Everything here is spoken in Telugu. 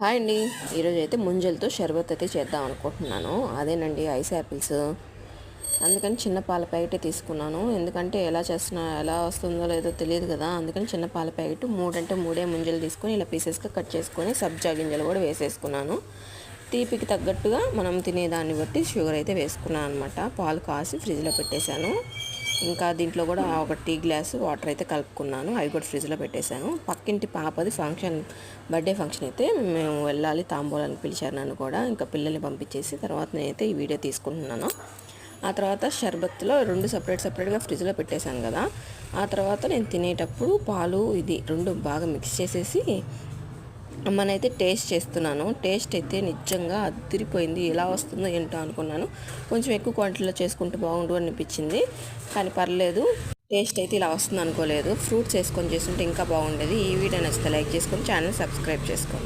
హాయ్ అండి. ఈరోజు అయితే ముంజలతో షర్బత్ అయితే చేద్దాం అనుకుంటున్నాను. అదేనండి ఐస్ యాపిల్స్. అందుకని చిన్న పాల ప్యాకెటే తీసుకున్నాను. ఎందుకంటే ఎలా వస్తుందో లేదో తెలియదు కదా. అందుకని చిన్న పాల ప్యాకెట్ 3 అంటే 3 ముంజలు తీసుకొని ఇలా పీసెస్గా కట్ చేసుకొని సబ్జా గింజలు కూడా వేసేసుకున్నాను. తీపికి తగ్గట్టుగా మనం తినేదాన్ని బట్టి షుగర్ అయితే వేసుకున్నాను అనమాట. పాలు కాసి ఫ్రిడ్జ్లో పెట్టేశాను. ఇంకా దీంట్లో కూడా ఒక టీ గ్లాసు వాటర్ అయితే కలుపుకున్నాను. అవి కూడా ఫ్రిడ్జ్లో పెట్టేశాను. పక్కింటి పాపది బర్త్డే ఫంక్షన్ అయితే మేము వెళ్ళాలి, తాంబూలానికి పిలిచారు నన్ను కూడా. ఇంకా పిల్లల్ని పంపించేసి తర్వాత నేనైతే ఈ వీడియో తీసుకుంటున్నాను. ఆ తర్వాత షర్బత్లో 2 సపరేట్గా ఫ్రిడ్జ్లో పెట్టేశాను కదా. ఆ తర్వాత నేను తినేటప్పుడు పాలు ఇది 2 బాగా మిక్స్ చేసేసి అమ్మనైతే టేస్ట్ చేస్తున్నాను. టేస్ట్ అయితే నిజంగా అదిరిపోయింది. ఎలా వస్తుందో ఏంటో అనుకున్నాను. కొంచెం ఎక్కువ క్వాంటిటీలో చేసుకుంటే బాగుండు అనిపించింది. కానీ పర్లేదు, టేస్ట్ అయితే ఇలా వస్తుంది అనుకోలేదు. ఫ్రూట్స్ వేసుకొని చేస్తుంటే ఇంకా బాగుండేది. ఈ వీడియో నచ్చితే లైక్ చేసుకొని ఛానల్ సబ్స్క్రైబ్ చేసుకోండి.